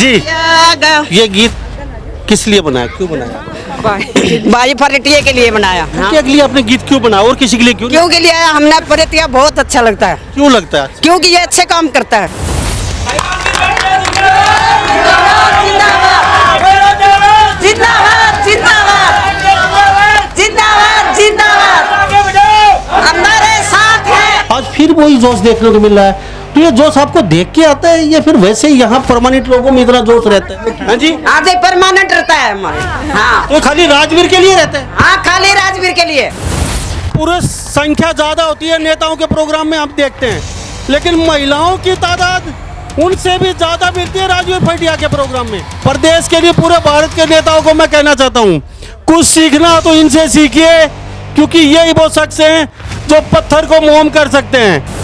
जी ये गीत किस लिए बनाया, क्यों बनाया? बाजी फरटिया के लिए बनाया। फरटिया के लिए आपने गीत क्यों बनाया और किसी के लिए क्यों? क्यों के लिए हमने फरटिया बहुत अच्छा लगता है। क्यों लगता है? क्योंकि ये अच्छे काम करता है। जिंदाबाद जिंदाबाद जिंदाबाद जिंदाबाद हमारे साथ है। आज फिर वही जोश देखने को मिल रहा है। तो ये जोश आपको देख के आता है या फिर वैसे ही यहाँ परमानेंट लोगों में इतना जोश रहता है? हाँ जी, आज परमानेंट रहता है हमारे। हाँ तो खाली राजवीर के लिए रहता है? हाँ खाली राजवीर के लिए। पूरे संख्या ज्यादा होती है नेताओं के प्रोग्राम में, हम देखते हैं, लेकिन महिलाओं की तादाद उनसे भी ज्यादा मिलती है राजवीर फटिया के प्रोग्राम में। प्रदेश के लिए पूरे भारत के नेताओं को मैं कहना चाहता हूँ, कुछ सीखना तो इनसे सीखिए, क्योंकि यही वो शख्स हैं जो पत्थर को मोम कर सकते हैं।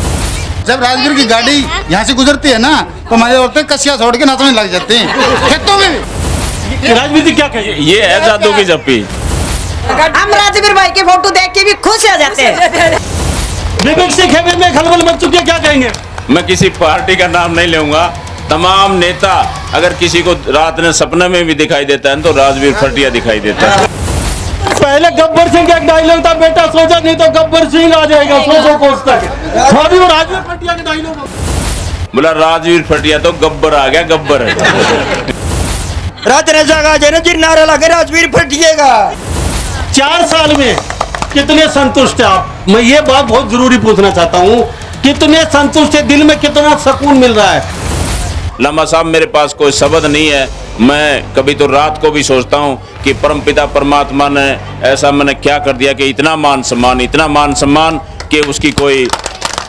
जब राजगीर की गाड़ी यहाँ से गुजरती है ना, तो हमारी औरतें कसिया छोड़ के नाचने लग जाती हैं खेतों में भी। राजवीर जी क्या कहेंगे? ये है जादू की जप्पी। हम राजवीर भाई की फोटो देख के भी खुश हो जाते हैं। विवेक से खेमे में खलबल मच चुकी है, क्या कहेंगे? मैं किसी पार्टी का नाम नहीं लूंगा, तमाम नेता अगर किसी को रात में सपने में भी दिखाई देता है तो राजवीर फटिया दिखाई देता है। पहले गब्बर सिंह का एक डायलॉग था, बेटा सोचा नहीं तो गब्बर सिंह आ जाएगा 100 कोस तक। अभी वो राजवीर फटिया का डायलॉग बोला राजवीर फटिया तो गब्बर आ गया, गब्बर रात नारा लगे राजवीर फटिएगा। 4 साल में कितने संतुष्ट है आप? मैं ये बात बहुत जरूरी पूछना चाहता हूँ, कितने संतुष्ट है? दिल में कितना सुकून मिल रहा है? लम्बा साहब मेरे पास कोई शब्द नहीं है। मैं कभी तो रात को भी सोचता हूँ कि परमपिता परमात्मा ने ऐसा मैंने क्या कर दिया कि इतना मान सम्मान कि उसकी कोई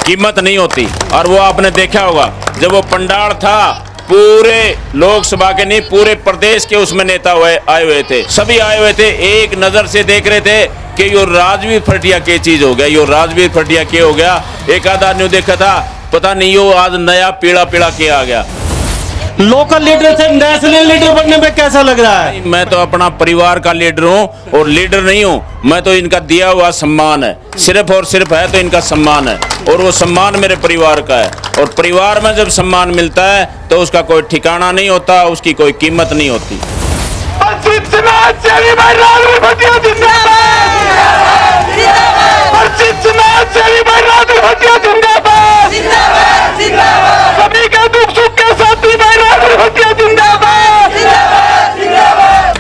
कीमत नहीं होती। और वो आपने देखा होगा जब वो पंडाल था, पूरे लोकसभा के नहीं पूरे प्रदेश के उसमें नेता आए हुए थे, सभी आए हुए थे, एक नजर से देख रहे थे कि यो राजवीर फटिया क्या चीज हो गया, यो राजवीर फटिया क्या हो गया। एक आधा ने देखा था, पता नहीं यो आज नया पीड़ा क्या आ गया। लोकल लीडर से नेशनल लीडर बनने में कैसा लग रहा है? मैं तो अपना परिवार का लीडर हूँ और लीडर नहीं हूँ, मैं तो इनका दिया हुआ सम्मान है, सिर्फ और सिर्फ है तो इनका सम्मान है, और वो सम्मान मेरे परिवार का है। और परिवार में जब सम्मान मिलता है तो उसका कोई ठिकाना नहीं होता, उसकी कोई कीमत नहीं होती।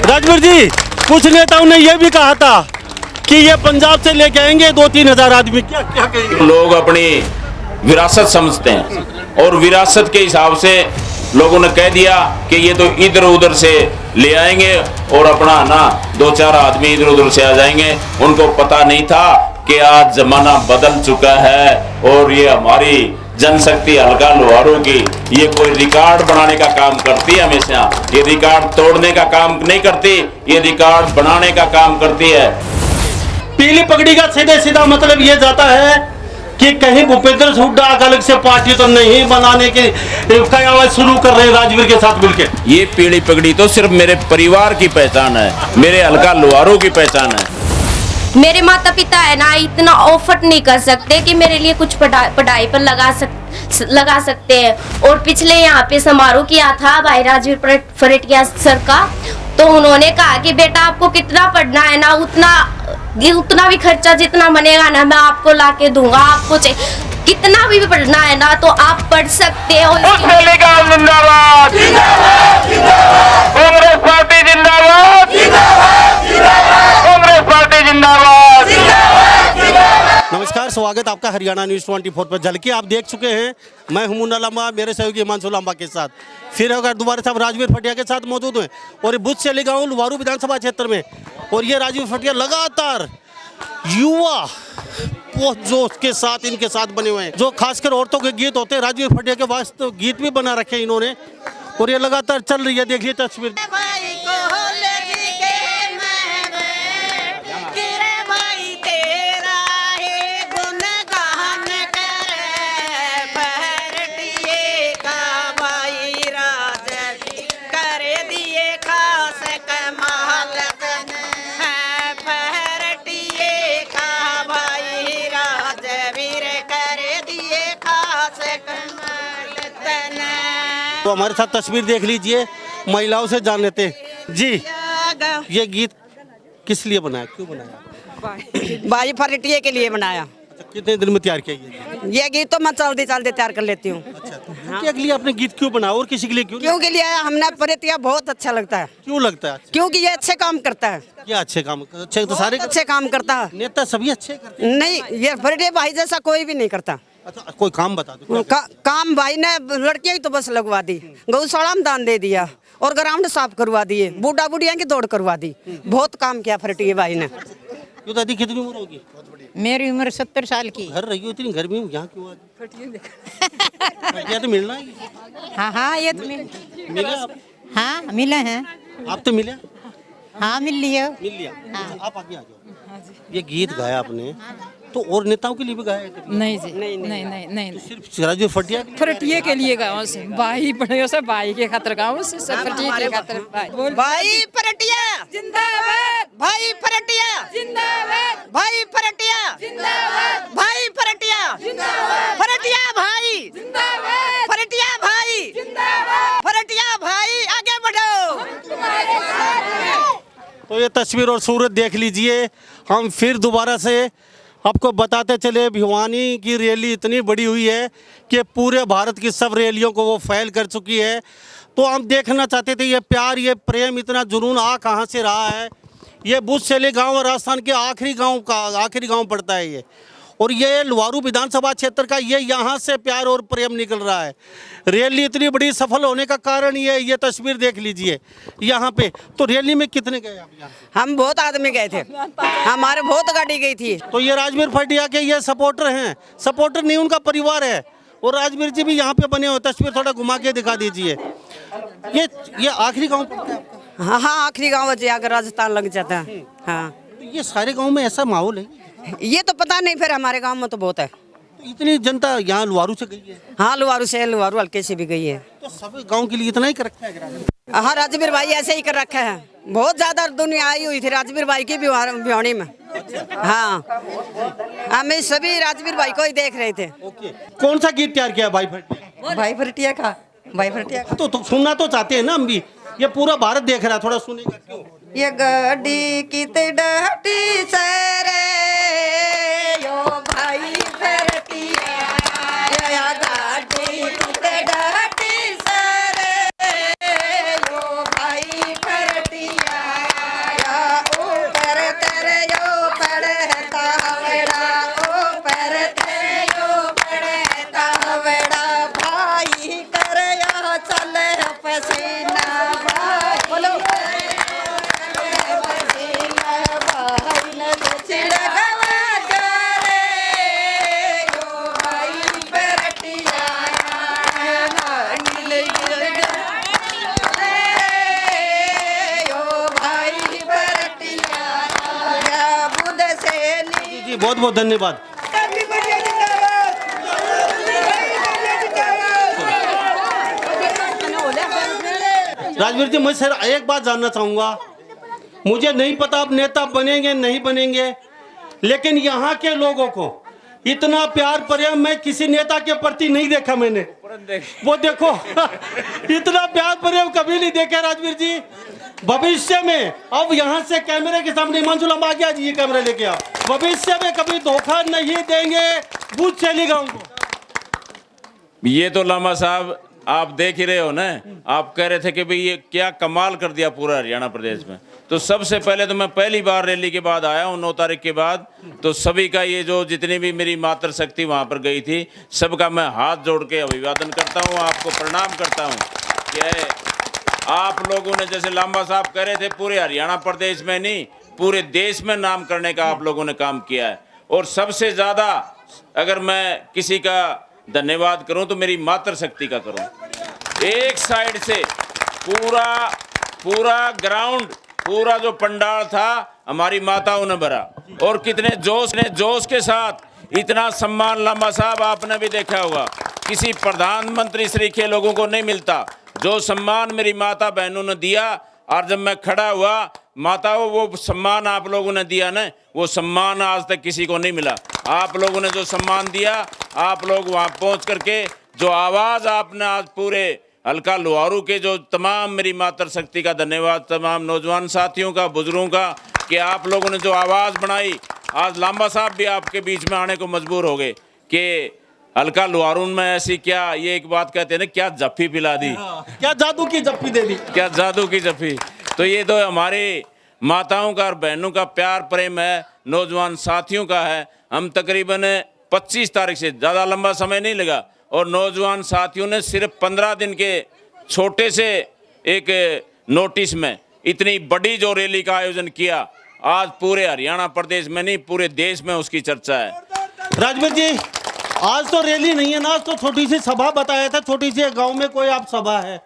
राजवीर जी, कुछ नेताओं ने यह भी कहा था कि ये पंजाब से लेके आएंगे 2-3 हजार आदमी, क्या कहेंगे? लोग अपनी विरासत समझते हैं और विरासत के हिसाब से लोगों ने कह दिया कि ये तो इधर उधर से ले आएंगे और अपना ना 2-4 आदमी इधर उधर से आ जाएंगे। उनको पता नहीं था कि आज जमाना बदल चुका है और ये हमारी जनशक्ति हल्का लोहारों की ये कोई रिकॉर्ड बनाने का काम करती है, हमेशा ये रिकॉर्ड तोड़ने का काम नहीं करती, ये रिकॉर्ड बनाने का काम करती है। पीली पगड़ी का सीधे सीधा मतलब ये जाता है कि कहीं भूपेंद्र हुड्डा अलग से पार्टी तो नहीं बनाने की कयावत शुरू कर रहे हैं राजवीर के साथ मिलकर। ये पीली पगड़ी तो सिर्फ मेरे परिवार की पहचान है, मेरे हल्का लोहारों की पहचान है। मेरे माता पिता है ना इतना ऑफर्ट नहीं कर सकते कि मेरे लिए कुछ पढ़ाई पर लगा सकते हैं। और पिछले यहाँ पे समारोह किया था भाई राजवीर फटिया सर का, तो उन्होंने कहा कि बेटा आपको कितना पढ़ना है ना उतना भी खर्चा जितना बनेगा ना मैं आपको लाके दूंगा, आपको कितना भी पढ़ना है ना तो आप पढ़ सकते हो। जिंदाबाद कांग्रेस पार्टी जिंदाबाद, कांग्रेस पार्टी जिंदाबाद। नमस्कार, स्वागत आपका हरियाणा न्यूज़ 24 पर। झलकी आप देख चुके हैं, मैं हूं मुन्ना लांबा, मेरे सहयोगी हिमांशु लांबा के साथ फिर अगर दोबारा साहब राजवीर फटिया के साथ मौजूद हैं और ये बुद्ध से गाँव लुवारू विधानसभा क्षेत्र में। और ये राजवीर फटिया लगातार युवा बहुत जोश के साथ इनके साथ बने हुए हैं, जो खासकर औरतों के गीत होते हैं राजवीर फटिया के वास्ते गीत भी बना रखे हैं इन्होंने, और ये लगातार चल रही है। देखिए तस्वीर। हमारे साथ तस्वीर देख लीजिए, महिलाओं से जान लेते हैं। जी, ये गीत किस लिए बनाया, क्यों बनाया? भाई फरटिये के लिए बनाया। अच्छा, कितने दिन में तैयार किया ये गीत? ये गीत तो मैं चलते चलते तैयार कर लेती हूँ। फटिया के लिए आपने गीत क्यों बनाया और किसी के लिए क्यों? क्यों के लिए हमने फरटिया बहुत अच्छा लगता है, क्यों लगता है? क्योंकि ये अच्छे काम करता है। क्या अच्छे काम? अच्छे तो सारे अच्छे काम करता है। नेता सभी अच्छे करते हैं। नहीं, ये फरटिया भाई जैसा कोई भी नहीं करता। अच्छा, कोई काम बता दो। काम भाई ने लड़कियां ही तो बस लगवा दी, गौशाला में दान दे दिया और ग्राउंड साफ करवा दिए, बूढ़ा बुढ़िया की दौड़ करवा दी। बहुत काम किया फरटिये भाई ने। क्यों दादी, कितनी उम्र होगी? मेरी उम्र 70 साल की। घर रही हो इतनी गर्मी में, यहाँ क्यों आ? फटिया तो मिलना ही। हाँ ये तो मिले आप? हाँ मिले हैं। आप तो मिले? हाँ मिल लिया। मिल लिया। आप आगे आ जाओ। ये गीत गाया आपने तो और नेताओं के लिए भी गाया है कभी? नहीं जी, नहीं सिर्फ राजवीर फटिया के लिए? फरटिये के लिए गाँव से भाई बड़े से भाई के खातिर गाँव से सब फरटिये के खातिर भाई फरटिया जिंदाबाद, भाई फरटिया जिंदाबाद, भाई फरटिया जिंदाबाद, भाई फरटिया जिंदाबाद, फरटिया भाई जिंदाबाद, फरटिया भाई जिंदाबाद, फरटिया भाई आगे बढ़ो। तो ये तस्वीर और सूरत देख लीजिए। हम फिर दोबारा से आपको बताते चले, भिवानी की रैली इतनी बड़ी हुई है कि पूरे भारत की सब रैलियों को वो फैल कर चुकी है। तो हम देखना चाहते थे ये प्यार, ये प्रेम, इतना जुनून आ कहाँ से रहा है। ये बुधसेली गांव राजस्थान के आखिरी गांव पड़ता है ये, और ये लुवारू विधानसभा क्षेत्र का ये यहाँ से प्यार और प्रेम निकल रहा है। रैली इतनी बड़ी सफल होने का कारण ये तस्वीर देख लीजिए यहाँ पे। तो रैली में कितने गए आप यहाँ? हम बहुत आदमी गए थे, हमारे बहुत गाड़ी गई थी। तो ये राजवीर फटिया के ये सपोर्टर हैं, सपोर्टर नहीं उनका परिवार है, और राजवीर जी भी यहाँ पे बने हुए। तस्वीर थोड़ा घुमा के दिखा दीजिए। ये आखिरी गाँव पड़ता है आपका? हाँ आखिरी गाँव से अगर राजस्थान लग जाता है। हाँ तो ये सारे गाँव में ऐसा माहौल है? ये तो पता नहीं, फिर हमारे गांव में तो बहुत है। तो इतनी जनता यहाँ लुवारू से गई है? हाँ लुवारू हल्के से भी गई है। तो सब गांव के लिए इतना ही कर रखा है? हाँ राजवीर भाई ऐसे ही कर रखा है। बहुत ज्यादा दुनिया आई हुई थी राजवीर भाई की भिवानी में। हाँ हमें सभी राजवीर भाई को ही देख रहे थे। कौन सा गीत तैयार किया भाई फटिया? भाई फरटिया का, भाई फरटिया का। तो सुनना तो चाहते हैं ना हम भी, ये पूरा भारत देख रहा है, थोड़ा सुनेगा क्यों? ये गाड़ी किते डहटी सरे यो भाई फरटिया, या गाड़ी किते डहटी सरे यो भाई फरटिया, या ऊपर तेरे यो पड़ता हवेड़ा, ऊपर तेरे यो पड़ता हवेड़ा, भाई कर या चले पसीना भाई। बोलो जी बहुत बहुत धन्यवाद। राजवीर जी, मैं सर एक बात जानना चाहूँगा। मुझे नहीं पता आप नेता बनेंगे नहीं बनेंगे, लेकिन यहाँ के लोगों को इतना प्यार प्रेम मैं किसी नेता के प्रति नहीं देखा मैंने। वो देखो इतना प्यार प्रेम कभी नहीं देखा राजवीर जी। भविष्य में अब यहाँ से कैमरे के सामने हिमांशु लंबा आगे आ जाइए, कैमरा लेके आप। भविष्य में कभी धोखा नहीं देंगे बुधसेली गांव को। ये तो लामा साहब आप देख ही रहे हो ना। आप कह रहे थे कि भाई ये क्या कमाल कर दिया पूरा हरियाणा प्रदेश में। तो सबसे पहले तो मैं पहली बार रैली के बाद आया हूँ 9 तारीख के बाद। तो सभी का ये जो जितनी भी मेरी मातृ शक्ति वहाँ पर गई थी, सबका मैं हाथ जोड़ के अभिवादन करता हूँ, आपको प्रणाम करता हूँ। कि आप लोगों ने, जैसे लांबा साहब कह रहे थे, पूरे हरियाणा प्रदेश में नहीं पूरे देश में नाम करने का आप लोगों ने काम किया है। और सबसे ज़्यादा अगर मैं किसी का धन्यवाद करूं तो मेरी मातृ शक्ति का करूं। एक साइड से पूरा ग्राउंड, पूरा जो पंडाल था हमारी माताओं ने भरा, और कितने जोश के साथ इतना सम्मान लांबा साहब आपने भी देखा होगा, किसी प्रधानमंत्री श्री के लोगों को नहीं मिलता। जो सम्मान मेरी माता बहनों ने दिया, और जब मैं खड़ा हुआ, माताओं वो सम्मान आप लोगों ने दिया ना, वो सम्मान आज तक किसी को नहीं मिला। आप लोगों ने जो सम्मान दिया, आप लोग वहाँ पहुँच करके जो आवाज़ आपने आज पूरे हल्का लोहारू के जो तमाम मेरी मातृशक्ति का धन्यवाद, तमाम नौजवान साथियों का, बुजुर्गों का, कि आप लोगों ने जो आवाज़ बनाई। आज लांबा साहब भी आपके बीच में आने को मजबूर हो गए कि हल्का लोहारून में ऐसी क्या, ये एक बात कहते हैं ना, क्या जफ्फी पिला दी, क्या जादू की जप्पी दे दी। क्या जादू की जफ्फी। तो ये तो हमारे माताओं का और बहनों का प्यार प्रेम है, नौजवान साथियों का है। हम तकरीबन 25 तारीख से, ज़्यादा लंबा समय नहीं लगा, और नौजवान साथियों ने सिर्फ 15 दिन के छोटे से एक नोटिस में इतनी बड़ी जो रैली का आयोजन किया। आज पूरे हरियाणा प्रदेश में नहीं, पूरे देश में उसकी चर्चा है। राजवीर जी, आज तो रैली नहीं है ना, आज तो छोटी सी सभा बताया था, छोटी सी गांव में कोई आप सभा है,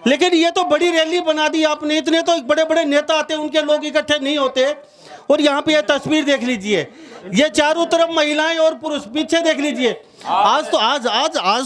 लेकिन ये तो बड़ी रैली बना दी आपने। इतने तो बड़े बड़े नेता आते हैं, उनके लोग इकट्ठे नहीं होते। और यहाँ पे ये तस्वीर देख लीजिए, ये चारों तरफ महिलाएं और पुरुष, पीछे देख लीजिए। आज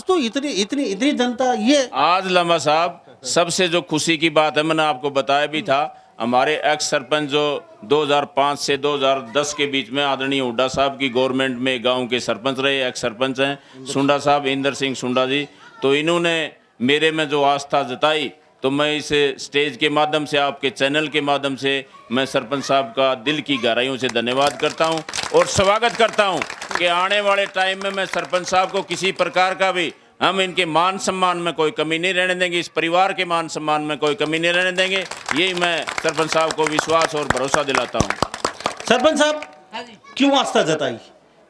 तो इतनी जनता। ये आज लम्बा साहब, सबसे जो खुशी की बात है, मैंने आपको बताया भी था, हमारे एक्स सरपंच जो 2005 से 2010 के बीच में आदरणीय हुड्डा साहब की गवर्नमेंट में गांव के सरपंच रहे, एक्स सरपंच हैं सुंडा साहब, इंदर सिंह सुंडा जी। तो इन्होंने मेरे में जो आस्था जताई, तो मैं इस स्टेज के माध्यम से, आपके चैनल के माध्यम से, मैं सरपंच साहब का दिल की गहराइयों से धन्यवाद करता हूं और स्वागत करता हूं कि आने वाले टाइम में मैं सरपंच साहब को किसी प्रकार का भी, हम इनके मान सम्मान में कोई कमी नहीं रहने देंगे, इस परिवार के मान सम्मान में कोई कमी नहीं रहने देंगे। यही मैं सरपंच साहब को विश्वास और भरोसा दिलाता हूँ। सरपंच साहब, क्यों आस्था जताई,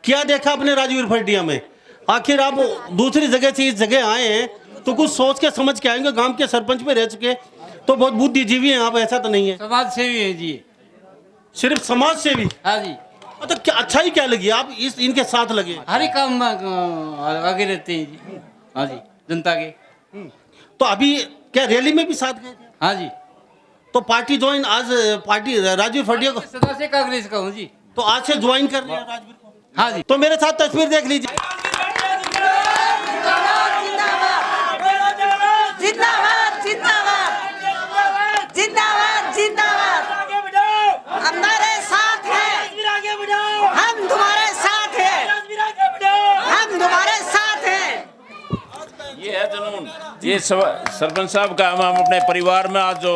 क्या देखा आपने राजवीर फटिया में? आखिर आप दूसरी जगह से इस जगह आए हैं, तो कुछ सोच के समझ के आएंगे। गांव के सरपंच पे रह चुके, तो बहुत बुद्धिजीवी हैं आप, ऐसा तो नहीं है? समाज सेवी है जी। सिर्फ समाज सेवी? हाँ जी। तो क्या अच्छाई क्या लगी आप इनके साथ लगे? हर एक काम में आगे रहते हैं जी। हाँ जी, जनता के। तो अभी क्या रैली में भी साथ गए थे? हाँ जी। तो पार्टी ज्वाइन, आज पार्टी राजवीर फटिया को सदस्य कांग्रेस का हूँ जी। तो आज से ज्वाइन कर रहे हैं राजवीर को? हाँ जी। तो मेरे साथ तस्वीर देख लीजिए। जिंदाबाद जिंदाबाद जिंदाबाद जिंदाबाद, हमारे साथ है, हम तुम्हारे साथ हैं, हम तुम्हारे साथ हैं। ये है जुनून, ये सरपंच साहब का। हम अपने परिवार में आज जो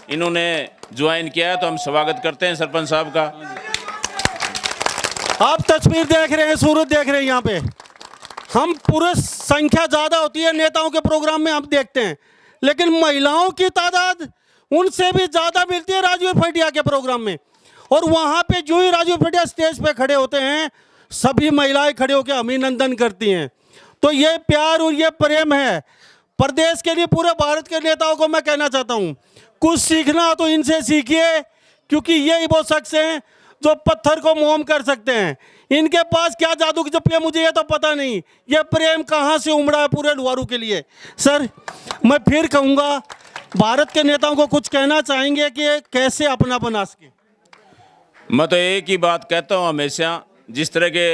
इन्होंने ज्वाइन किया है, तो हम स्वागत करते हैं सरपंच साहब का। आप तस्वीर देख रहे हैं, सूरज देख रहे हैं। यहाँ पे हम पुरुष संख्या ज़्यादा होती है नेताओं के प्रोग्राम में, हम देखते हैं, लेकिन महिलाओं की तादाद उनसे भी ज़्यादा मिलती है राजवीर फटिया के प्रोग्राम में। और वहाँ पे जो ही राजवीर फटिया स्टेज पे खड़े होते हैं, सभी महिलाएं खड़े होकर अभिनंदन करती हैं। तो ये प्यार और ये प्रेम है। प्रदेश के लिए, पूरे भारत के नेताओं को मैं कहना चाहता हूँ, कुछ सीखना तो इनसे सीखिए, क्योंकि यही वो शख्स हैं जो पत्थर को मोम कर सकते हैं। इनके पास क्या जादू की जप्पी है, मुझे ये तो पता नहीं। ये प्रेम कहाँ से उमड़ा है पूरे लोहारू के लिए। सर, मैं फिर कहूँगा, भारत के नेताओं को कुछ कहना चाहेंगे कि कैसे अपना बना सके? मैं तो एक ही बात कहता हूँ हमेशा, जिस तरह के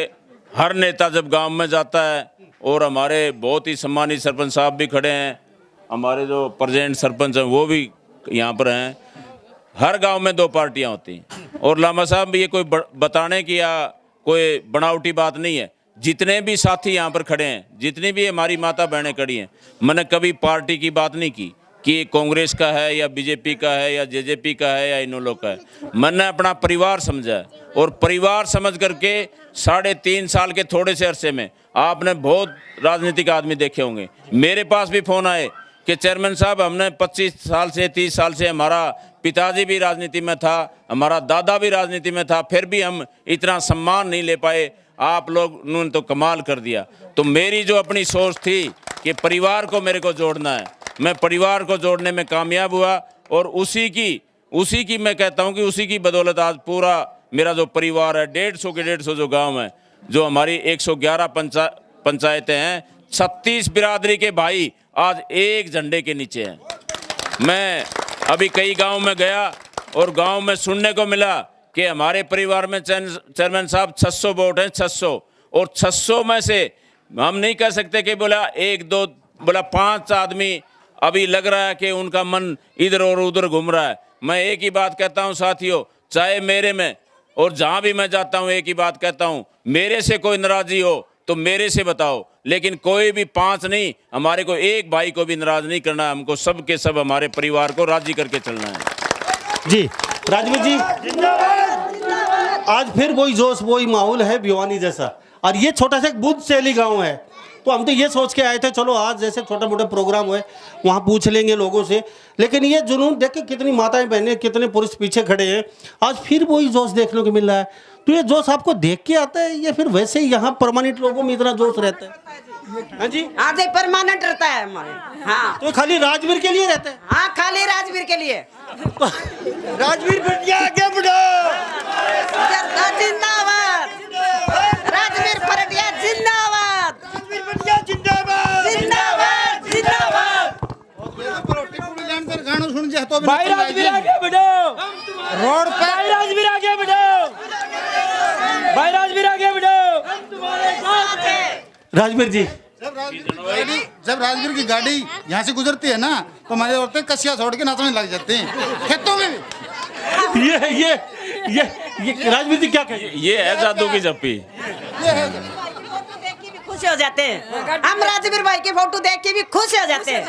हर नेता जब गांव में जाता है, और हमारे बहुत ही सम्मानित सरपंच साहब भी खड़े हैं, हमारे जो प्रेजेंट सरपंच हैं वो भी यहाँ पर हैं। हर गांव में 2 पार्टियाँ होती हैं, और लामा साहब ये कोई बताने की या कोई बनावटी बात नहीं है। जितने भी साथी यहाँ पर खड़े हैं, जितनी भी हमारी माता बहनें खड़ी हैं, मैंने कभी पार्टी की बात नहीं की कि ये कांग्रेस का है या बीजेपी का है या जेजेपी का है या इन लोग का है। मैंने अपना परिवार समझा है, और परिवार समझ करके 3.5 साल के थोड़े से अरसे में आपने बहुत राजनीतिक आदमी देखे होंगे। मेरे पास भी फ़ोन आए कि चेयरमैन साहब, हमने 25 साल से 30 साल से, हमारा पिताजी भी राजनीति में था, हमारा दादा भी राजनीति में था, फिर भी हम इतना सम्मान नहीं ले पाए। आप लोग ने तो कमाल कर दिया। तो मेरी जो अपनी सोच थी कि परिवार को मेरे को जोड़ना है, मैं परिवार को जोड़ने में कामयाब हुआ, और उसी की मैं कहता हूं कि उसी की बदौलत आज पूरा मेरा जो परिवार है, 150 के 150 जो गांव है, जो हमारी 111 पंचायतें हैं, 36 बिरादरी के भाई आज एक झंडे के नीचे हैं। मैं अभी कई गांव में गया, और गांव में सुनने को मिला कि हमारे परिवार में चेयरमैन साहब 600 वोट हैं, 600, और 600 में से हम नहीं कह सकते कि बोला 1 2, बोला 5 आदमी अभी लग रहा है कि उनका मन इधर और उधर घूम रहा है। मैं एक ही बात कहता हूं साथियों, चाहे मेरे में और जहां भी मैं जाता हूं, एक ही बात कहता हूं, मेरे से कोई नाराजी हो तो मेरे से बताओ, लेकिन कोई भी 5 नहीं, हमारे को एक भाई को भी नाराज नहीं करना है। हमको सब के सब हमारे परिवार को राजी करके चलना है। जी राजवीर जी, आज फिर वही जोश वही माहौल है भिवानी जैसा, और ये छोटा सा एक बुद्ध शैली गांव है। तो हम तो ये सोच के आए थे चलो आज जैसे छोटा मोटा प्रोग्राम हुए वहाँ पूछ लेंगे लोगों से, लेकिन ये जुनून देख के कितनी माताएं बहनें कितने पुरुष पीछे खड़े हैं, आज फिर वही जोश देखने को मिल रहा है। तो ये जोश आपको देख के आता है या फिर वैसे ही यहाँ परमानेंट लोगों में इतना जोश रहता है? हाँ जी, हाँ जी परमानेंट रहता है हमारे। हाँ तो खाली राजवीर के लिए रहता है? हाँ खाली राजवीर के लिए। राजवीर भटिया आगे बढ़ो, जिंदाबाद, राजवीर फरटिया जिंदाबाद, राजवीर फरटिया जिंदाबाद, जिंदाबाद जिंदाबाद। गाना सुन जा तो भाई राजवीर आगे बढ़ो, रोड पे भाई राजवीर आगे बढ़ो, भाई राजवीर आगे बढ़ो। राजवीर जी जब राजवीर की गाड़ी यहाँ से गुजरती है ना तो हमारी औरतें कसिया छोड़ के नाचने लग जाती हैं, खेतों में भी। ये राजवीर जी क्या कहें? ये है जादू की जप्पी। खुश हो जाते हैं हम, राजवीर भाई की फोटो देख के भी खुश हो जाते हैं।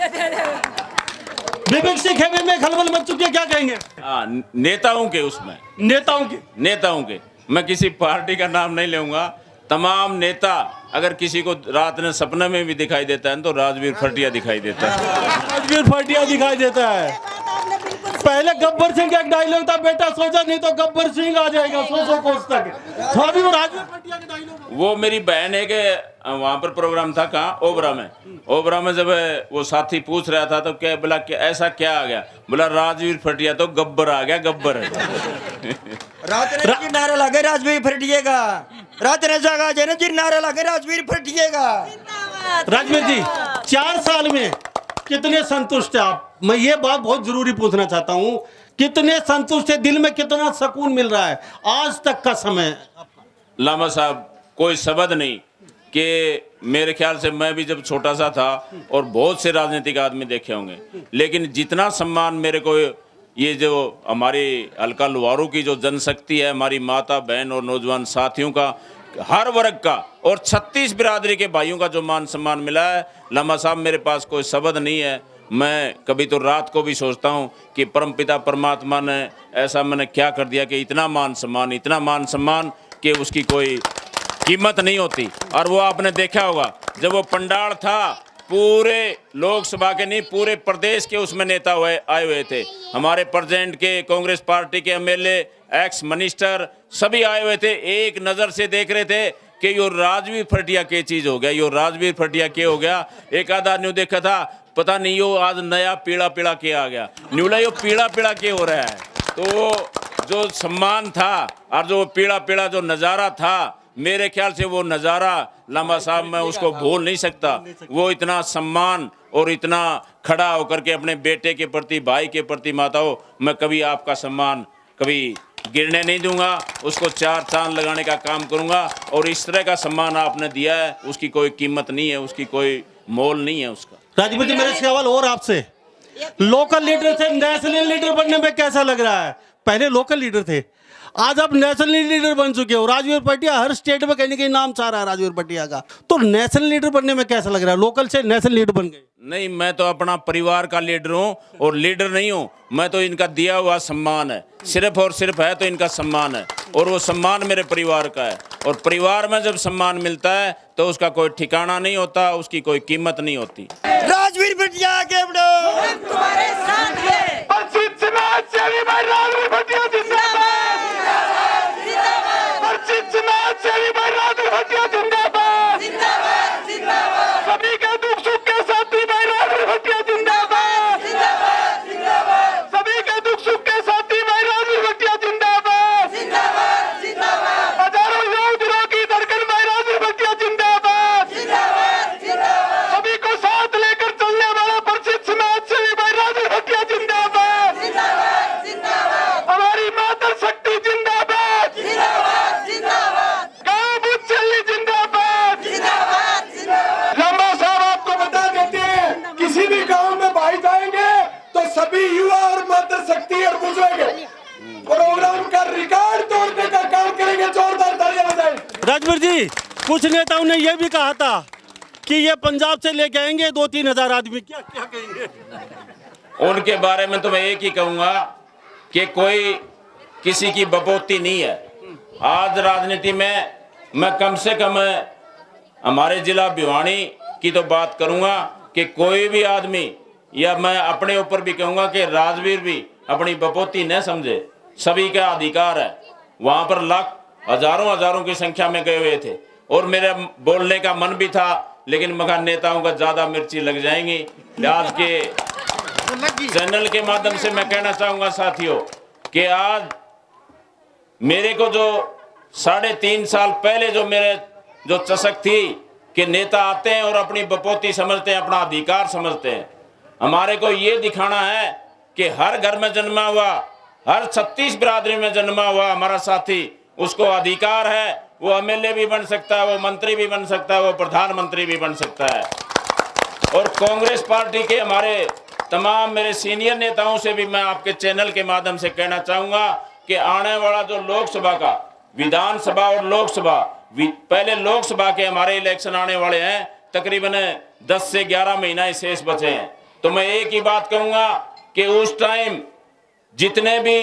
विवेक से खेमे में खलबल मच चुकी है, क्या कहेंगे? हाँ, नेताओं के उसमें, नेताओं के मैं किसी पार्टी का नाम नहीं लूंगा। तमाम नेता अगर किसी को रात में सपने में भी दिखाई देता है तो राजवीर फटिया दिखाई देता है। राजवीर फटिया दिखाई देता है। पहले गब्बर सिंह का एक डायलॉग था, बेटा सोचा नहीं तो गब्बर सिंह आ जाएगा 100 कोस तक। तो अभी वो राजवीर फटिया के डायलॉग, वो मेरी बहन है कि वहाँ पर प्रोग्राम था, कहाँ, ओबरा में जब वो साथी पूछ रहा था तो क्या बोला कि ऐसा क्या आ गया, बोला राजवीर फटिया तो गब्बर आ गया, गब्बर है। रात नारा लगे राजवीर फटिएगा, रात ने जागा जने जी नारा लगे राजवीर फटिएगा। राजवीर जी 4 साल में कितने संतुष्ट है आप? मैं ये बात बहुत जरूरी पूछना चाहता हूँ, कितने संतुष्ट है, दिल में कितना सुकून मिल रहा है आज तक का समय? लामा साहब कोई शब्द नहीं कि मेरे ख्याल से मैं भी जब छोटा सा था और बहुत से राजनीतिक आदमी देखे होंगे, लेकिन जितना सम्मान मेरे को ये जो हमारी हल्का लुहारू की जो जनशक्ति है, हमारी माता बहन और नौजवान साथियों का, हर वर्ग का और 36 बिरादरी के भाइयों का जो मान सम्मान मिला है, लामा साहब मेरे पास कोई शब्द नहीं है। मैं कभी तो रात को भी सोचता हूँ कि परमपिता परमात्मा ने ऐसा मैंने क्या कर दिया कि इतना मान सम्मान कि उसकी कोई कीमत नहीं होती। और वो आपने देखा होगा जब वो पंडाल था, पूरे लोकसभा के नहीं पूरे प्रदेश के उसमें नेता आए हुए थे, हमारे प्रेसिडेंट के, कांग्रेस पार्टी के एमएलए, एक्स मिनिस्टर सभी आए हुए थे। एक नज़र से देख रहे थे कि यो राजवीर फटिया के चीज़ हो गया, यो राजवीर फटिया के हो गया। एक आधा न्यू देखा था, पता नहीं यो आज नया पीड़ा के आ गया, न्यूला यो पीड़ा के हो रहा है। तो जो सम्मान था और जो पीड़ा जो नज़ारा था, मेरे ख्याल से वो नज़ारा लामा साहब मैं उसको भूल नहीं सकता। वो इतना सम्मान और इतना खड़ा होकर के अपने बेटे के प्रति, भाई के प्रति, माताओं, मैं कभी आपका सम्मान कभी गिरने नहीं दूंगा, उसको 4 चांद लगाने का काम करूंगा। और इस तरह का सम्मान आपने दिया है, उसकी कोई कीमत नहीं है, उसकी कोई मोल नहीं है उसका। राजवीर जी मेरा सवाल और आपसे, लोकल लीडर से नेशनल लीडर बनने में कैसा लग रहा है? पहले लोकल लीडर थे, आज आप नेशनल लीडर बन चुके हो। राजवीर फटिया हर स्टेट में कहीं ना कहीं नाम चाह रहा है राजवीर फटिया का, तो नेशनल लीडर बनने में कैसा लग रहा है? लोकल से नेशनल लीडर बन गए। नहीं, मैं तो अपना परिवार का लीडर हूँ और लीडर नहीं हूँ। मैं तो इनका दिया हुआ सम्मान है, सिर्फ और सिर्फ है तो इनका सम्मान है, और वो सम्मान मेरे परिवार का है। और परिवार में जब सम्मान मिलता है तो उसका कोई ठिकाना नहीं होता, उसकी कोई कीमत नहीं होती। राजवीर फटिया आगे बढ़ो, हम तुम्हारे साथ हैं। सभी के दुख सुख के साथी भाई राजवीर फटिया जिंदाबाद, जिंदाबाद जिंदाबाद। सभी के दुख सुख के साथी भाई राजवीर फटिया जिंदाबाद, जिंदाबाद जिंदाबाद। हजारों योद्धाओं की धड़कन भाई राजवीर फटिया जिंदाबाद, जिंदाबाद जिंदाबाद। सभी को साथ लेकर चलने वाला प्रसिद्ध समाज सेवी भाई राजवीर फटिया जिंदाबाद, जिंदाबाद जिंदाबाद। हमारी माता शक्ति जिंदाबाद, जिंदाबाद जिंदाबाद। गाँव बुद्ध शैली जिंदाबाद, जिंदाबाद जिंदाबाद। लामा साहब आपको बता देते हैं, किसी भी गांव में भाई जाएंगे तो सभी युवा और माता शक्ति और बुजुर्ग प्रोग्राम का रिकॉर्ड तोड़ने का काम करेंगे। जोरदार तालियां बजाएं। राजवीर जी कुछ नेताओं ने यह भी कहा था कि ये पंजाब से लेके आएंगे 2-3 हजार आदमी, क्या क्या कहेंगे? उनके बारे में तो मैं एक ही कहूंगा कि कोई किसी की बपोती नहीं है। आज राजनीति में मैं कम से कम हमारे जिला भिवानी की तो बात करूंगा कि कोई भी आदमी, या मैं अपने ऊपर भी कहूंगा कि राजवीर भी अपनी बपोती न समझे। सभी का अधिकार है। वहां पर लाख हजारों की संख्या में गए हुए थे और मेरा बोलने का मन भी था, लेकिन मगर नेताओं का ज्यादा मिर्ची लग जाएंगी। आज के चैनल के माध्यम से मैं कहना चाहूंगा साथियों कि आज मेरे को जो 3.5 साल पहले जो मेरे जो चसक थी कि नेता आते हैं और अपनी बपोती समझते हैं, अपना अधिकार समझते हैं। हमारे को ये दिखाना है कि हर घर में जन्मा हुआ, हर 36 बिरादरी में जन्मा हुआ हमारा साथी, उसको अधिकार है, वो एमएलए भी बन सकता है, वो मंत्री भी बन सकता है, वो प्रधानमंत्री भी बन सकता है। और कांग्रेस पार्टी के हमारे तमाम मेरे सीनियर नेताओं से भी मैं आपके चैनल के माध्यम से कहना चाहूंगा कि आने वाला जो लोकसभा का, विधानसभा और लोकसभा, पहले लोकसभा के हमारे इलेक्शन आने वाले हैं, तकरीबन 10 से 11 महीना ही शेष बचे हैं। तो मैं एक ही बात कहूंगा कि उस टाइम जितने भी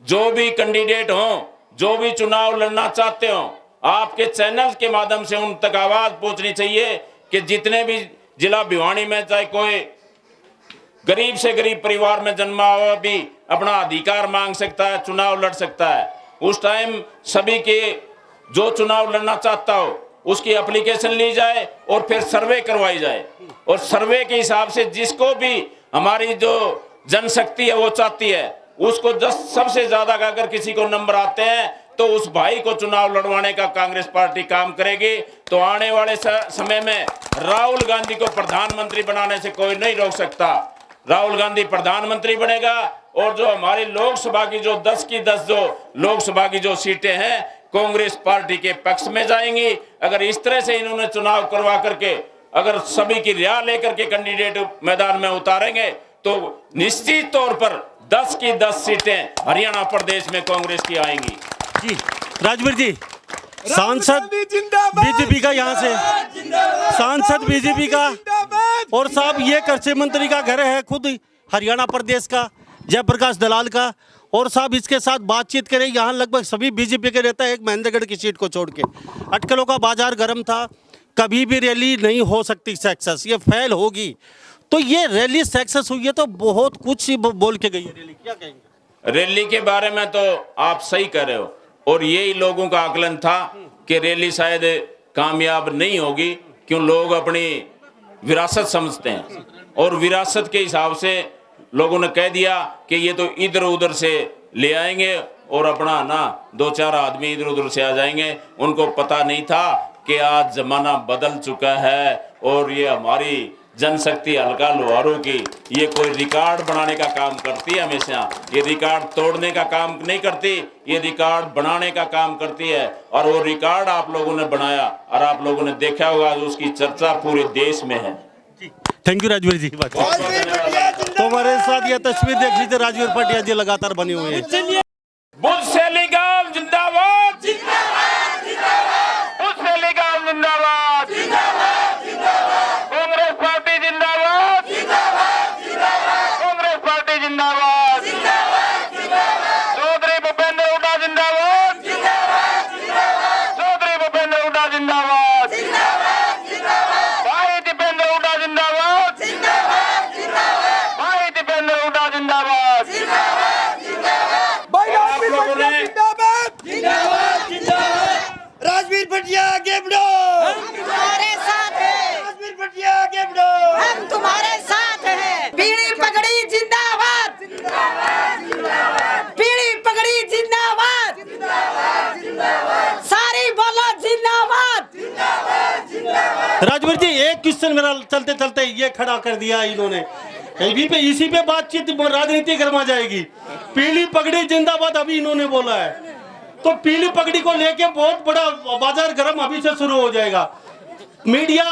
जो भी कैंडिडेट हों, जो भी चुनाव लड़ना चाहते हो, आपके चैनल के माध्यम से उन तक आवाज पहुंचनी चाहिए कि जितने भी जिला भिवानी में चाहे कोई गरीब से गरीब परिवार में जन्मा हुआ भी अपना अधिकार मांग सकता है, चुनाव लड़ सकता है। उस टाइम सभी के जो चुनाव लड़ना चाहता हो उसकी एप्लीकेशन ली जाए और फिर सर्वे करवाई जाए, और सर्वे के हिसाब से जिसको भी हमारी जो जनशक्ति है वो चाहती है उसको सबसे ज्यादा अगर किसी को नंबर आते हैं तो उस भाई को चुनाव लड़वाने का कांग्रेस पार्टी काम करेगी। तो आने वाले समय में राहुल गांधी को प्रधानमंत्री बनाने से कोई नहीं रोक सकता। राहुल गांधी प्रधानमंत्री बनेगा और जो हमारी लोकसभा की जो 10 की 10 जो लोकसभा की जो सीटें हैं कांग्रेस पार्टी के पक्ष में जाएंगी। अगर इस तरह से इन्होंने चुनाव करवा करके अगर सभी की रिया लेकर के कैंडिडेट मैदान में उतारेंगे तो निश्चित तौर पर 10 की 10 सीटें हरियाणा प्रदेश में कांग्रेस की आएंगी। जी राजवीर जी, सांसद बीजेपी का, यहाँ से सांसद बीजेपी का, और साहब ये कृषि मंत्री का घर है खुद हरियाणा प्रदेश का, जयप्रकाश दलाल का, और साहब इसके साथ बातचीत करें। यहाँ लगभग सभी बीजेपी के रहता है, एक महेंद्रगढ़ की सीट को छोड़ के। अटकलों का बाजार गर्म था, कभी भी रैली नहीं हो सकती सक्सेस, ये फेल होगी। तो ये रैली सक्सेस हुई है तो बहुत कुछ ही बोल के गई है रैली, क्या कहेंगे? रैली के बारे में तो आप सही कह रहे हो, और यही लोगों का आकलन था कि रैली शायद कामयाब नहीं होगी, क्यों लोग अपनी विरासत समझते हैं और विरासत के हिसाब से लोगों ने कह दिया कि ये तो इधर उधर से ले आएंगे और अपना ना 2-4 आदमी इधर उधर से आ जाएंगे। उनको पता नहीं था कि आज जमाना बदल चुका है और ये हमारी जनशक्ति हल्का लोहारों की ये कोई रिकॉर्ड बनाने का काम करती है। हमेशा ये रिकॉर्ड तोड़ने का काम नहीं करती, ये रिकॉर्ड बनाने का काम करती है। और वो रिकॉर्ड आप लोगों ने बनाया और आप लोगों ने देखा होगा, उसकी चर्चा पूरे देश में है। थैंक यू राजवीर जी। तो हमारे साथ ये तस्वीर देख लीजिए, राजवीर पटिया जी लगातार बनी हुई है। बुद्ध सेलिगाम जिंदाबाद, बुद्ध सेलिगाम जिंदाबाद, कांग्रेस पार्टी जिंदाबाद, कांग्रेस पार्टी जिंदाबाद, चौधरी भूपेंद्र हुड्डा जिंदाबाद, चौधरी भूपेंद्र हुड्डा जिंदाबाद, भाई दीपेंद्र हुड्डा जिंदाबाद, भाई दीपेंद्र हुड्डा जिंदाबाद, राजवीर भटिया आगे बढ़ो, हम तुम्हारे साथ हैं, राजवीर भटिया आगे बढ़ो, हम तुम्हारे साथ हैं। पीली पगड़ी जिंदाबाद, पीली पगड़ी जिंदाबाद, सारी बोलो जिंदाबाद। राजवीर जी एक क्वेश्चन मेरा चलते चलते ये खड़ा कर दिया इन्होंने, इसी पे बातचीत राजनीति गर्मा जाएगी। पीली पगड़ी जिंदाबाद अभी इन्होंने बोला है, तो पीली पगड़ी को लेके बहुत बड़ा बाजार गर्म अभी से शुरू हो जाएगा। मीडिया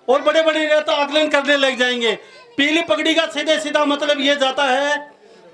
और बड़े बड़े नेता आकलन करने लग जाएंगे। पीली पगड़ी का सीधे सीधा मतलब ये जाता है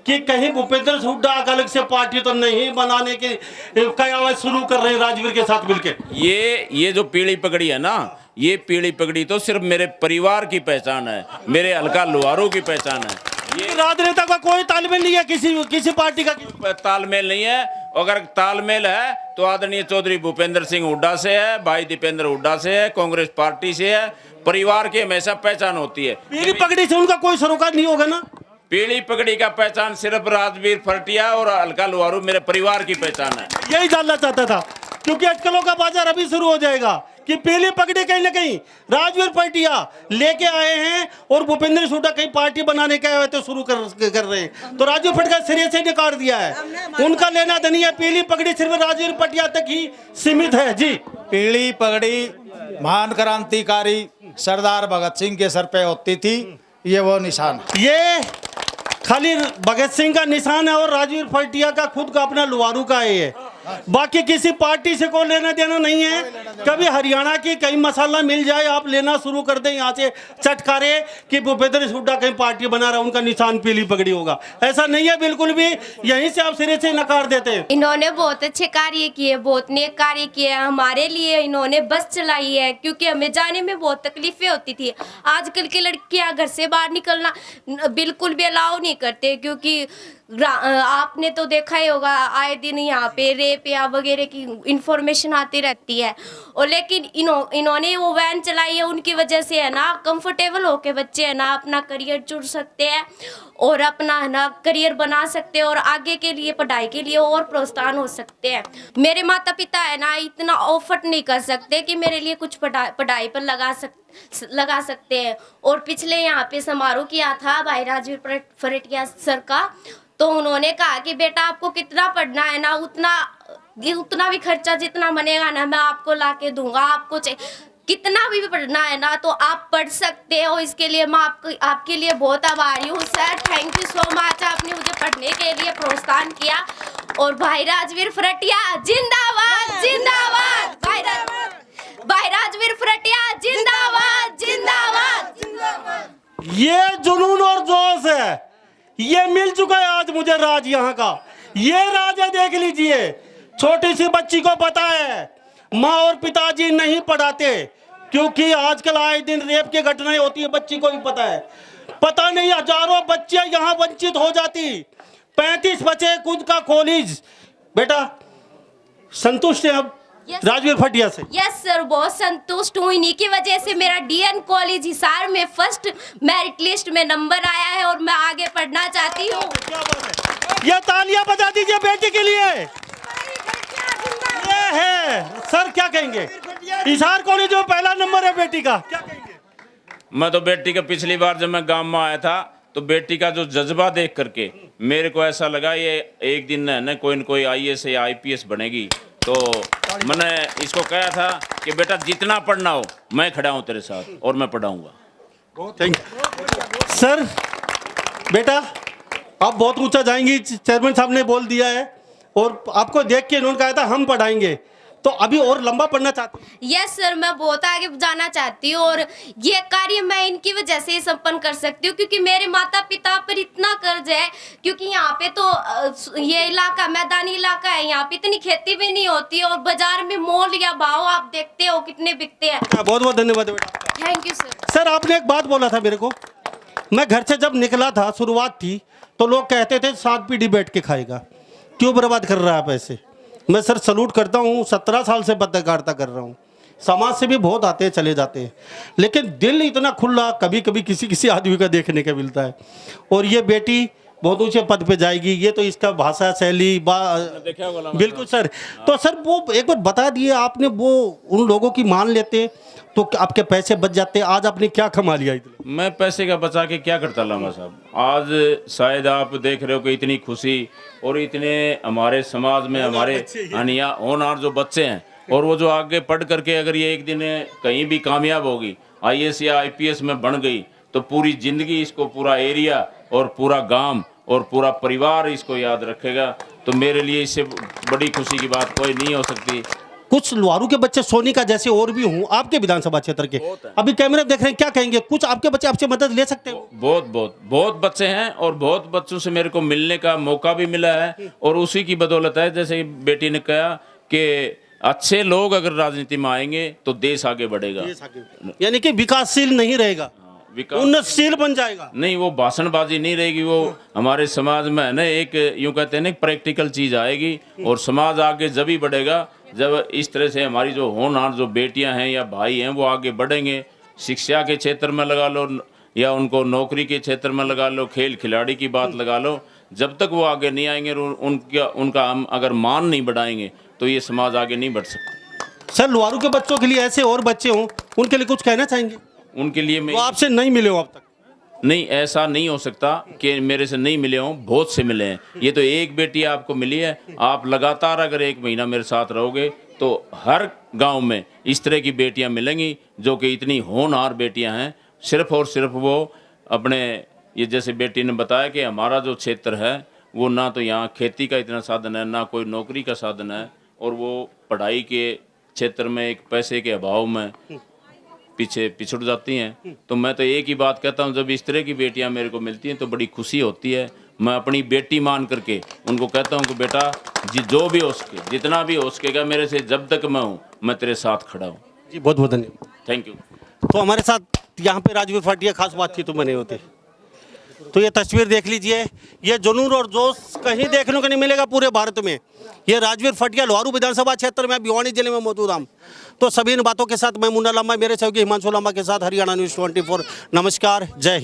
कि कहीं भूपेंद्र हुड्डा अलग से पार्टी तो नहीं बनाने की कयावत शुरू कर रहे हैं राजवीर के साथ मिलकर। ये जो पीली पगड़ी है ना, ये पीली पगड़ी तो सिर्फ मेरे परिवार की पहचान है, मेरे हल्का लुहारों की पहचान है। ये राजनेता का कोई तालमेल नहीं है, किसी पार्टी का तालमेल नहीं है। अगर तालमेल है तो आदरणीय चौधरी भूपेंद्र सिंह हुड्डा से है, भाई दीपेंद्र हुड्डा से है, कांग्रेस पार्टी से है। परिवार की हमेशा पहचान होती है। पीली पगड़ी से उनका कोई सरोकार नहीं होगा ना। पीली पगड़ी का पहचान सिर्फ राजवीर फरटिया और हल्का लुहारू मेरे परिवार की पहचान है। यही जानना चाहता था, क्योंकि अटकलों का बाजार अभी शुरू हो जाएगा कि पीली पगड़ी कहीं ना कहीं राजवीर फरटिया लेके आए हैं और भूपेंद्र हुड्डा कहीं पार्टी बनाने के तो शुरू कर रहे हैं, तो राजवीर फरटिया सिरे से निकाल दिया है। उनका लेना देनी है, पीली पगड़ी सिर्फ राजवीर फरटिया तक ही सीमित है। जी, पीली पगड़ी महान क्रांतिकारी सरदार भगत सिंह के सर पे होती थी, ये वो निशान है। ये खाली भगत सिंह का निशान है और राजवीर फरटिया का खुद का अपना लुहारू का है। बाकी किसी पार्टी से कोई लेना देना नहीं है। कभी हरियाणा की कहीं मसाला मिल जाए, आप लेना शुरू कर दें यहाँ से चटकारे कि भूपेंद्र हुड्डा कहीं पार्टी बना रहा, उनका निशान पीली पगड़ी होगा, ऐसा नहीं है बिल्कुल भी। यहीं से आप सिरे से नकार देते हैं। इन्होंने बहुत अच्छे कार्य किए, बहुत नेक कार्य किए हमारे लिए। इन्होंने बस चलाई है, क्योंकि हमें जाने में बहुत तकलीफें होती थी। आजकल की लड़कियां घर से बाहर निकलना बिल्कुल भी अलाउ नहीं करते, क्योंकि आपने तो देखा ही होगा आए दिन यहाँ पे रेप या वगैरह की इंफॉर्मेशन आती रहती है। और लेकिन इन्होंने वो वैन चलाई है, उनकी वजह से है ना कंफर्टेबल होके बच्चे है ना अपना करियर चुन सकते हैं और अपना है ना करियर बना सकते हैं और आगे के लिए पढ़ाई के लिए और प्रोत्साहन हो सकते हैं। मेरे माता पिता है ना इतना ऑफर्ट नहीं कर सकते कि मेरे लिए कुछ पढ़ाई पर लगा सकते हैं। और पिछले यहाँ पे समारोह किया था भाई राजवीर फरटिया सर का, तो उन्होंने कहा कि बेटा आपको कितना पढ़ना है ना उतना भी खर्चा जितना बनेगा ना मैं आपको ला के दूंगा। आपको कितना भी पढ़ना है ना तो आप पढ़ सकते हो। इसके लिए मैं आपके लिए बहुत आभारी हूँ sir, thank you so much. आपने मुझे पढ़ने के लिए प्रोत्साहन किया। और भाई राजवीर फरटिया जिंदाबाद जिंदाबाद, भाई राजवीर फरटिया जिंदाबाद जिंदाबाद। ये जुनून और जोश है, ये मिल चुका है आज मुझे राज यहाँ का। ये राज है, देख लीजिए। छोटी सी बच्ची को पता है माँ और पिताजी नहीं पढ़ाते, क्योंकि आजकल आए दिन रेप की घटनाएं होती है, बच्ची को भी पता है। पता नहीं हजारों बच्चियां यहाँ वंचित हो जाती। 35 बचे खुद का कॉलेज। बेटा संतुष्ट है अब राजवीर फरटिया से? यस सर, बहुत संतुष्ट हूँ। इन्हीं की वजह से मेरा डीएन कॉलेज हिसार में फर्स्ट मेरिट लिस्ट में नंबर आया है और मैं आगे पढ़ना चाहती हूँ। क्या बात है, ये तालियां बजा दीजिए बेटी के लिए। ये है सर, क्या कहेंगे? हिसार कॉलेज में पहला नंबर है बेटी का, क्या कहेंगे? मैं तो बेटी का पिछली बार जब मैं गांव में आया था तो बेटी का जो जज्बा देख करके मेरे को ऐसा लगा ये एक दिन न कोई आईएएस या आईपीएस बनेगी। तो मैंने इसको कहा था कि बेटा जितना पढ़ना हो मैं खड़ा हूँ तेरे साथ और मैं पढ़ाऊंगा। Thank you sir. बेटा आप बहुत ऊंचा जाएंगी, चेयरमैन साहब ने बोल दिया है और आपको देख के इन्होंने कहा था हम पढ़ाएंगे, तो अभी और लंबा पढ़ना चाहते हैं? यस सर, मैं बहुत आगे जाना चाहती हूँ और ये कार्य मैं इनकी वजह से ही संपन्न कर सकती हूँ, क्योंकि मेरे माता पिता पर इतना कर्ज है। क्योंकि यहाँ पे तो ये इलाका मैदानी इलाका है, यहाँ पे इतनी खेती भी नहीं होती और बाजार में मोल या भाव आप देखते हो कितने बिकते हैं। बहुत बहुत धन्यवाद बेटा। Thank you sir. सर आपने एक बात बोला था मेरे को, मैं घर से जब निकला था शुरुआत थी तो लोग कहते थे 7 पीढ़ी बैठ के खाएगा, क्यों बर्बाद कर रहा है पैसे। मैं सर सलूट करता हूँ, 17 साल से पत्रकारिता कर रहा हूँ। समाज से भी बहुत आते हैं चले जाते हैं, लेकिन दिल इतना खुला कभी कभी किसी आदमी का देखने का मिलता है। और ये बेटी बहुत ऊंचे पद पे जाएगी, ये तो इसका भाषा शैली बिल्कुल सर। तो सर वो एक बार बता दिए आपने, वो उन लोगों की मान लेते तो आपके पैसे बच जाते। आज आपने क्या कमा लिया इतने? मैं पैसे का बचा के क्या करता लामा साहब। आज शायद आप देख रहे हो कि इतनी खुशी और इतने हमारे समाज में हमारे अनिया होनहार जो बच्चे हैं और वो जो आगे पढ़ करके अगर ये एक दिन कहीं भी कामयाब होगी, आईएएस या आईपीएस में बन गई, तो पूरी जिंदगी इसको पूरा एरिया और पूरा गांव और पूरा परिवार इसको याद रखेगा। तो मेरे लिए इससे बड़ी खुशी की बात कोई नहीं हो सकती। कुछ लुहारू के बच्चे सोनी का जैसे और भी हूँ आपके विधानसभा क्षेत्र के, अभी कैमरे देख रहे हैं, क्या कहेंगे? कुछ आपके बच्चे आपसे मदद ले सकते हैं? बहुत बच्चे हैं और बहुत बच्चों से मेरे को मिलने का मौका भी मिला है और उसी की बदौलत है। जैसे बेटी ने कहा कि अच्छे लोग अगर राजनीति में आएंगे तो देश आगे बढ़ेगा। यानी कि विकासशील नहीं रहेगा, उन्नतशील बन जाएगा। नहीं, वो भाषणबाजी नहीं रहेगी, वो हमारे समाज में है ना एक यूँ कहते हैं ना प्रैक्टिकल चीज़ आएगी और समाज आगे जब ही बढ़ेगा जब इस तरह से हमारी जो होनहार जो बेटियां हैं या भाई हैं वो आगे बढ़ेंगे। शिक्षा के क्षेत्र में लगा लो या उनको नौकरी के क्षेत्र में लगा लो, खेल खिलाड़ी की बात लगा लो, जब तक वो आगे नहीं आएंगे और उनका हम अगर मान नहीं बढ़ाएंगे तो ये समाज आगे नहीं बढ़ सकता। सर, लोहारू के बच्चों के लिए ऐसे और बच्चे हों, उनके लिए कुछ कहना चाहेंगे? उनके लिए मैं वो आपसे नहीं मिले हो अब तक? नहीं, ऐसा नहीं हो सकता कि मेरे से नहीं मिले हों, बहुत से मिले हैं। ये तो एक बेटी आपको मिली है, आप लगातार अगर 1 महीना मेरे साथ रहोगे तो हर गांव में इस तरह की बेटियां मिलेंगी जो कि इतनी होनहार बेटियां हैं। सिर्फ और सिर्फ वो अपने ये जैसे बेटी ने बताया कि हमारा जो क्षेत्र है वो ना तो यहाँ खेती का इतना साधन है, ना कोई नौकरी का साधन है, और वो पढ़ाई के क्षेत्र में एक पैसे के अभाव में पीछे पिछड़ जाती हैं। तो मैं तो एक ही बात कहता हूँ, जब इस तरह की बेटियाँ मेरे को मिलती हैं तो बड़ी खुशी होती है। मैं अपनी बेटी मान करके उनको कहता हूँ कि बेटा जो भी हो सके, जितना भी हो सकेगा मेरे से, जब तक मैं हूँ मैं तेरे साथ खड़ा हूँ। जी, बहुत बहुत धन्यवाद। Thank you. तो हमारे साथ यहाँ पे राजवीर फाटिया खास बातचीत तो बने होते। तो ये तस्वीर देख लीजिए, ये जुनून और जोश कहीं देखने को नहीं मिलेगा पूरे भारत में। ये राजवीर फाटिया लोहारू विधानसभा क्षेत्र में भिवानी जिले में मौजूद हम। तो सभी इन बातों के साथ मैं मुन्ना लांबा, मेरे सहयोगी हिमांशु लांबा के साथ हरियाणा न्यूज़ 24। नमस्कार, जय हिंद।